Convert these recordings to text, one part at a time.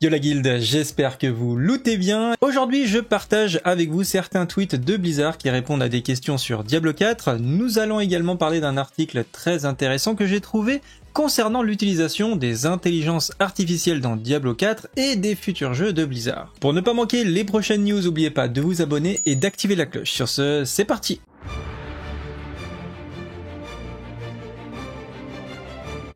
Yo la guilde, j'espère que vous lootez bien. Aujourd'hui, je partage avec vous certains tweets de Blizzard qui répondent à des questions sur Diablo 4. Nous allons également parler d'un article très intéressant que j'ai trouvé concernant l'utilisation des intelligences artificielles dans Diablo 4 et des futurs jeux de Blizzard. Pour ne pas manquer les prochaines news, n'oubliez pas de vous abonner et d'activer la cloche. Sur ce, c'est parti!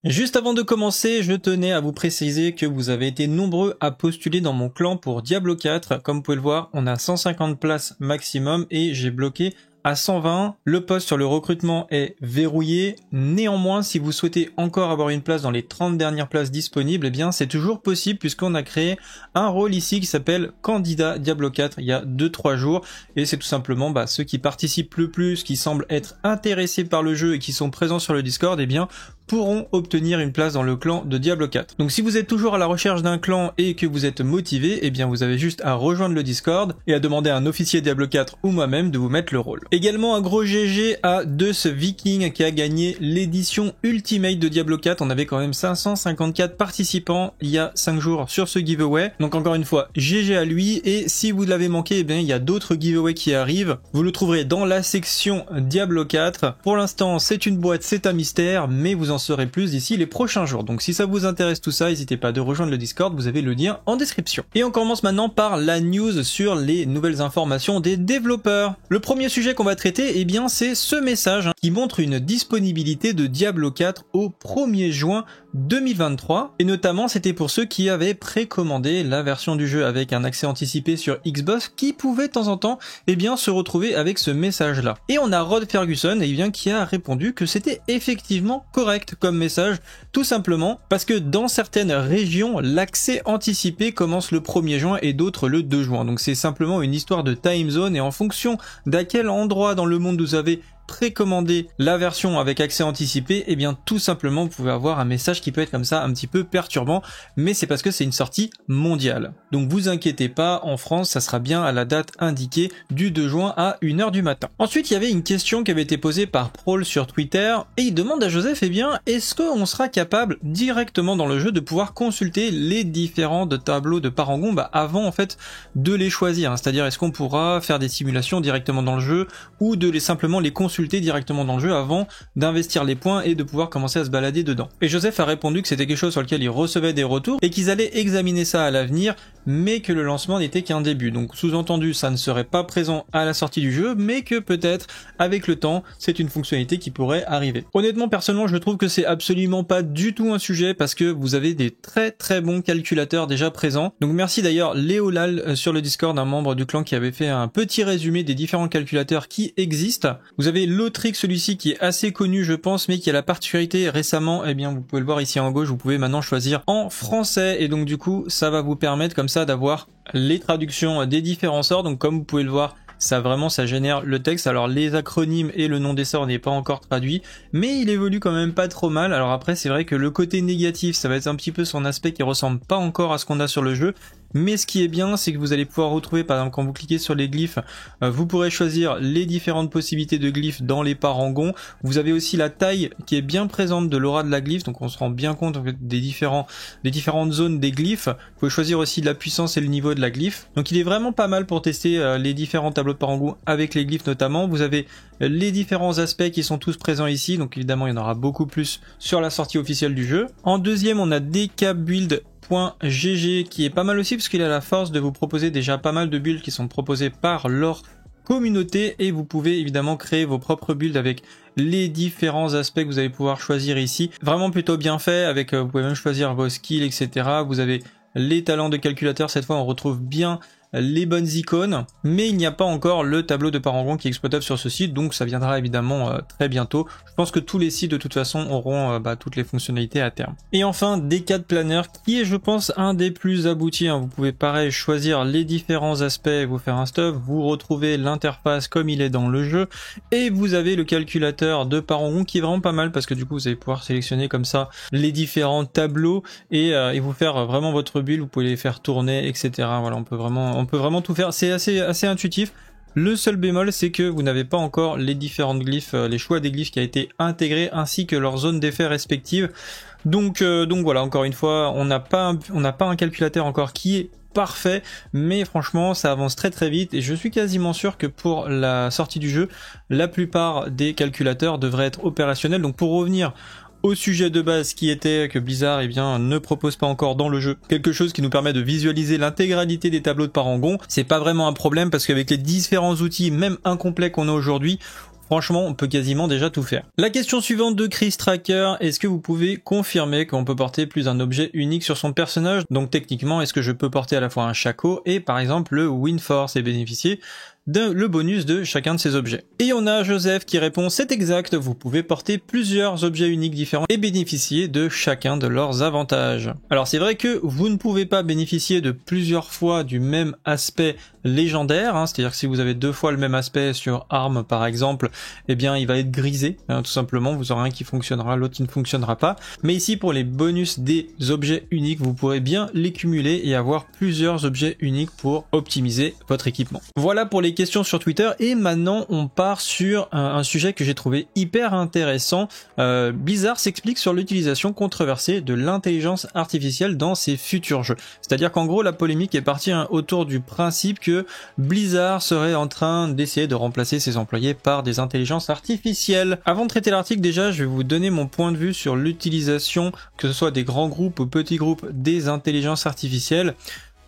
Juste avant de commencer, je tenais à vous préciser que vous avez été nombreux à postuler dans mon clan pour Diablo 4. Comme vous pouvez le voir, on a 150 places maximum et j'ai bloqué à 120. Le poste sur le recrutement est verrouillé. Néanmoins, si vous souhaitez encore avoir une place dans les 30 dernières places disponibles, eh bien c'est toujours possible puisqu'on a créé un rôle ici qui s'appelle candidat Diablo 4 il y a 2-3 jours et c'est tout simplement ceux qui participent le plus, qui semblent être intéressés par le jeu et qui sont présents sur le Discord, eh bien pourront obtenir une place dans le clan de Diablo 4. Donc si vous êtes toujours à la recherche d'un clan et que vous êtes motivé, eh bien vous avez juste à rejoindre le Discord et à demander à un officier Diablo 4 ou moi-même de vous mettre le rôle. Également un gros GG à Deus Viking qui a gagné l'édition Ultimate de Diablo 4. On avait quand même 554 participants il y a 5 jours sur ce giveaway. Donc encore une fois, GG à lui, et si vous l'avez manqué, eh bien il y a d'autres giveaways qui arrivent. Vous le trouverez dans la section Diablo 4. Pour l'instant, c'est une boîte, c'est un mystère, mais vous en saurez plus d'ici les prochains jours. Donc si ça vous intéresse tout ça, n'hésitez pas de rejoindre le Discord, vous avez le lien en description. Et on commence maintenant par la news sur les nouvelles informations des développeurs. Le premier sujet qu'on va traiter, eh bien c'est ce message qui montre une disponibilité de Diablo 4 au 1er juin 2023, et notamment c'était pour ceux qui avaient précommandé la version du jeu avec un accès anticipé sur Xbox, qui pouvaient de temps en temps eh bien se retrouver avec ce message là. Et on a Rod Ferguson qui a répondu que c'était effectivement correct comme message, tout simplement parce que dans certaines régions l'accès anticipé commence le 1er juin et d'autres le 2 juin, donc c'est simplement une histoire de time zone, et en fonction d'à quel endroit dans le monde vous avez précommander la version avec accès anticipé, et bien tout simplement vous pouvez avoir un message qui peut être comme ça un petit peu perturbant, mais c'est parce que c'est une sortie mondiale. Donc vous inquiétez pas, en France ça sera bien à la date indiquée du 2 juin à 1h du matin. Ensuite il y avait une question qui avait été posée par Prol sur Twitter, et il demande à Joseph, est-ce qu'on sera capable directement dans le jeu de pouvoir consulter les différents tableaux de Parangon avant en fait de les choisir, c'est-à-dire est-ce qu'on pourra faire des simulations directement dans le jeu ou de simplement les consulter directement dans le jeu avant d'investir les points et de pouvoir commencer à se balader dedans. Et Joseph a répondu que c'était quelque chose sur lequel il recevait des retours et qu'ils allaient examiner ça à l'avenir, mais que le lancement n'était qu'un début. Donc sous-entendu, ça ne serait pas présent à la sortie du jeu, mais que peut-être avec le temps, c'est une fonctionnalité qui pourrait arriver. Honnêtement, personnellement, je trouve que c'est absolument pas du tout un sujet parce que vous avez des très très bons calculateurs déjà présents. Donc merci d'ailleurs Léolal sur le Discord, un membre du clan, qui avait fait un petit résumé des différents calculateurs qui existent. Vous avez Lotric, celui-ci qui est assez connu je pense, mais qui a la particularité récemment, vous pouvez le voir ici en gauche, vous pouvez maintenant choisir en français, et donc du coup ça va vous permettre comme ça d'avoir les traductions des différents sorts. Donc comme vous pouvez le voir, ça génère le texte. Alors les acronymes et le nom des sorts n'est pas encore traduit, mais il évolue quand même pas trop mal. Alors après c'est vrai que le côté négatif, ça va être un petit peu son aspect qui ressemble pas encore à ce qu'on a sur le jeu. Mais ce qui est bien, c'est que vous allez pouvoir retrouver, par exemple, quand vous cliquez sur les glyphes, vous pourrez choisir les différentes possibilités de glyphes dans les parangons. Vous avez aussi la taille qui est bien présente de l'aura de la glyphe, donc on se rend bien compte en fait, des différentes zones des glyphes. Vous pouvez choisir aussi la puissance et le niveau de la glyphe. Donc il est vraiment pas mal pour tester les différents tableaux de parangons avec les glyphes notamment. Vous avez les différents aspects qui sont tous présents ici, donc évidemment il y en aura beaucoup plus sur la sortie officielle du jeu. En deuxième, on a DKBuild.gg qui est pas mal aussi parce qu'il a la force de vous proposer déjà pas mal de builds qui sont proposés par leur communauté, et vous pouvez évidemment créer vos propres builds avec les différents aspects que vous allez pouvoir choisir ici. Vraiment plutôt bien fait, avec vous pouvez même choisir vos skills, etc. Vous avez les talents de calculateur, cette fois on retrouve bien les bonnes icônes, mais il n'y a pas encore le tableau de Parangon qui est exploitable sur ce site, donc ça viendra évidemment très bientôt. Je pense que tous les sites de toute façon auront toutes les fonctionnalités à terme. Et enfin D4 Planner qui est je pense un des plus aboutis, Vous pouvez pareil choisir les différents aspects, vous faire un stuff, vous retrouvez l'interface comme il est dans le jeu, et vous avez le calculateur de Parangon qui est vraiment pas mal parce que du coup vous allez pouvoir sélectionner comme ça les différents tableaux et vous faire vraiment votre build, vous pouvez les faire tourner, etc. Voilà, on peut vraiment tout faire, c'est assez intuitif. Le seul bémol, c'est que vous n'avez pas encore les différentes glyphes, les choix des glyphes qui a été intégrés ainsi que leur zone d'effet respective. Donc voilà, encore une fois, on n'a pas un calculateur encore qui est parfait, mais franchement ça avance très très vite et je suis quasiment sûr que pour la sortie du jeu, la plupart des calculateurs devraient être opérationnels. Donc pour revenir au sujet de base qui était que Blizzard ne propose pas encore dans le jeu quelque chose qui nous permet de visualiser l'intégralité des tableaux de parangon, c'est pas vraiment un problème parce qu'avec les différents outils, même incomplets qu'on a aujourd'hui, franchement, on peut quasiment déjà tout faire. La question suivante de Chris Tracker, est-ce que vous pouvez confirmer qu'on peut porter plus d'un objet unique sur son personnage? Donc techniquement, est-ce que je peux porter à la fois un Shaco et par exemple le Windforce et bénéficier le bonus de chacun de ces objets? Et on a Joseph qui répond, c'est exact, vous pouvez porter plusieurs objets uniques différents et bénéficier de chacun de leurs avantages. Alors c'est vrai que vous ne pouvez pas bénéficier de plusieurs fois du même aspect légendaire, c'est-à-dire que si vous avez 2 fois le même aspect sur arme par exemple, eh bien il va être grisé, tout simplement, vous aurez un qui fonctionnera, l'autre qui ne fonctionnera pas. Mais ici pour les bonus des objets uniques, vous pourrez bien les cumuler et avoir plusieurs objets uniques pour optimiser votre équipement. Voilà pour les questions sur Twitter et maintenant on part sur un sujet que j'ai trouvé hyper intéressant. Blizzard s'explique sur l'utilisation controversée de l'intelligence artificielle dans ses futurs jeux. C'est-à-dire qu'en gros la polémique est partie autour du principe que Blizzard serait en train d'essayer de remplacer ses employés par des intelligences artificielles. Avant de traiter l'article, déjà je vais vous donner mon point de vue sur l'utilisation, que ce soit des grands groupes ou petits groupes, des intelligences artificielles.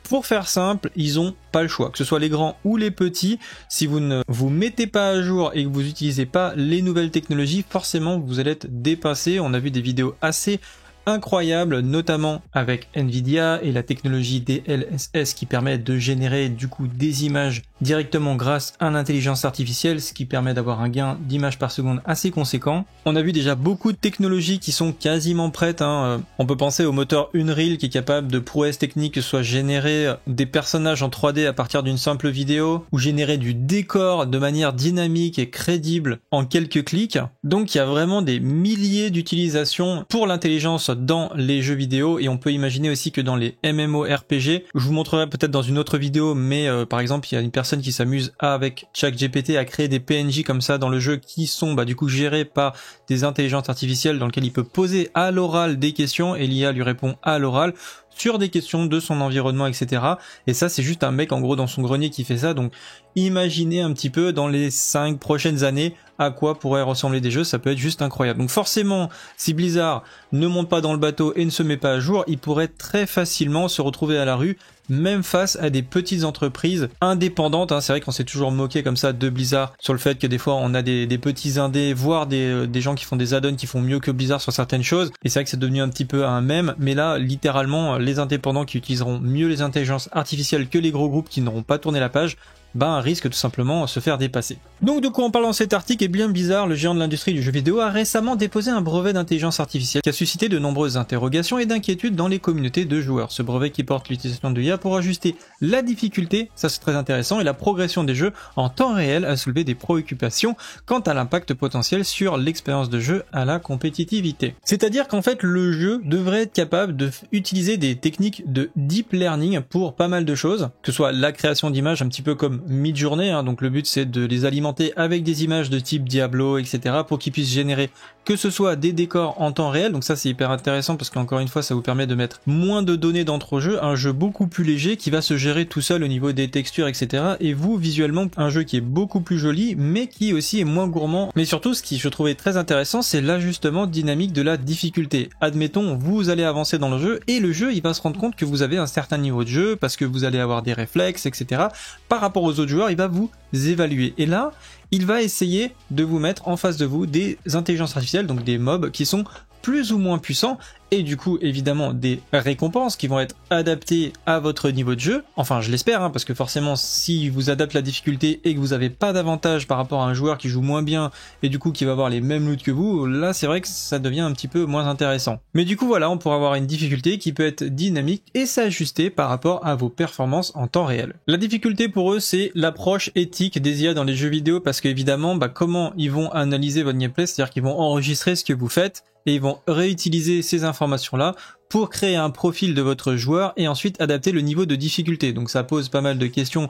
Pour faire simple, ils ont pas le choix, que ce soit les grands ou les petits. Si vous ne vous mettez pas à jour et que vous n'utilisez pas les nouvelles technologies, forcément vous allez être dépassé. On a vu des vidéos assez incroyables, notamment avec Nvidia et la technologie DLSS qui permet de générer du coup des images directement grâce à l'intelligence artificielle, ce qui permet d'avoir un gain d'images par seconde assez conséquent. On a vu déjà beaucoup de technologies qui sont quasiment prêtes, On peut penser au moteur Unreal qui est capable de prouesses techniques, que ce soit générer des personnages en 3D à partir d'une simple vidéo ou générer du décor de manière dynamique et crédible en quelques clics. Donc il y a vraiment des milliers d'utilisations pour l'intelligence dans les jeux vidéo et on peut imaginer aussi que dans les MMORPG, je vous montrerai peut-être dans une autre vidéo, mais par exemple il y a une personne qui s'amuse avec ChatGPT à créer des PNJ comme ça dans le jeu qui sont du coup gérés par des intelligences artificielles dans lesquelles il peut poser à l'oral des questions et l'IA lui répond à l'oral sur des questions de son environnement, etc. Et ça c'est juste un mec en gros dans son grenier qui fait ça, donc imaginez un petit peu dans les 5 prochaines années à quoi pourraient ressembler des jeux, ça peut être juste incroyable. Donc forcément, si Blizzard ne monte pas dans le bateau et ne se met pas à jour, il pourrait très facilement se retrouver à la rue, même face à des petites entreprises indépendantes. C'est vrai qu'on s'est toujours moqué comme ça de Blizzard sur le fait que des fois on a des petits indés, voire des gens qui font des add-ons qui font mieux que Blizzard sur certaines choses. Et c'est vrai que c'est devenu un petit peu un mème, mais là littéralement les indépendants qui utiliseront mieux les intelligences artificielles que les gros groupes qui n'auront pas tourné la page, risque tout simplement de se faire dépasser. Donc de quoi on parle dans cet article? Et bien Blizzard, le géant de l'industrie du jeu vidéo, a récemment déposé un brevet d'intelligence artificielle qui a suscité de nombreuses interrogations et d'inquiétudes dans les communautés de joueurs. Ce brevet qui porte l'utilisation de l'IA pour ajuster la difficulté, ça c'est très intéressant, et la progression des jeux en temps réel a soulevé des préoccupations quant à l'impact potentiel sur l'expérience de jeu à la compétitivité. C'est-à-dire qu'en fait le jeu devrait être capable d'utiliser des techniques de deep learning pour pas mal de choses, que ce soit la création d'images un petit peu comme Midjourney, donc le but c'est de les alimenter avec des images de type Diablo, etc. pour qu'ils puissent générer que ce soit des décors en temps réel. Donc ça c'est hyper intéressant parce qu'encore une fois ça vous permet de mettre moins de données d'entre-jeux, un jeu beaucoup plus léger qui va se gérer tout seul au niveau des textures, etc. Et vous visuellement un jeu qui est beaucoup plus joli mais qui aussi est moins gourmand. Mais surtout ce qui je trouvais très intéressant, c'est l'ajustement dynamique de la difficulté. Admettons vous allez avancer dans le jeu et le jeu il va se rendre compte que vous avez un certain niveau de jeu parce que vous allez avoir des réflexes, etc. Par rapport aux autres joueurs, il va vous évaluer. Et là, il va essayer de vous mettre en face de vous des intelligences artificielles, donc des mobs qui sont plus ou moins puissants, et du coup évidemment des récompenses qui vont être adaptées à votre niveau de jeu, enfin je l'espère, parce que forcément si vous adaptez la difficulté et que vous n'avez pas d'avantage par rapport à un joueur qui joue moins bien et du coup qui va avoir les mêmes loots que vous, là c'est vrai que ça devient un petit peu moins intéressant. Mais du coup voilà, on pourra avoir une difficulté qui peut être dynamique et s'ajuster par rapport à vos performances en temps réel. La difficulté pour eux c'est l'approche éthique des IA dans les jeux vidéo, parce qu'évidemment comment ils vont analyser votre gameplay, c'est-à-dire qu'ils vont enregistrer ce que vous faites et ils vont réutiliser ces informations-là pour créer un profil de votre joueur et ensuite adapter le niveau de difficulté. Donc ça pose pas mal de questions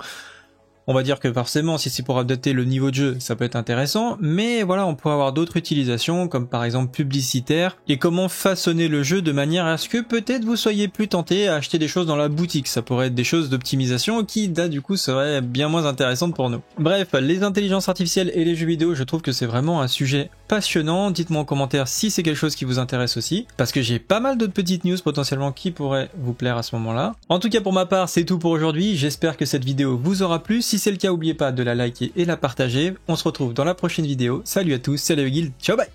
On va dire que forcément, si c'est pour updater le niveau de jeu, ça peut être intéressant, mais voilà, on pourrait avoir d'autres utilisations, comme par exemple publicitaire, et comment façonner le jeu de manière à ce que peut-être vous soyez plus tenté à acheter des choses dans la boutique. Ça pourrait être des choses d'optimisation qui, là, du coup, seraient bien moins intéressantes pour nous. Bref, les intelligences artificielles et les jeux vidéo, je trouve que c'est vraiment un sujet passionnant. Dites-moi en commentaire si c'est quelque chose qui vous intéresse aussi, parce que j'ai pas mal d'autres petites news potentiellement qui pourraient vous plaire à ce moment-là. En tout cas, pour ma part, c'est tout pour aujourd'hui. J'espère que cette vidéo vous aura plu. Si c'est le cas, n'oubliez pas de la liker et la partager. On se retrouve dans la prochaine vidéo. Salut à tous, c'est Guild, ciao bye.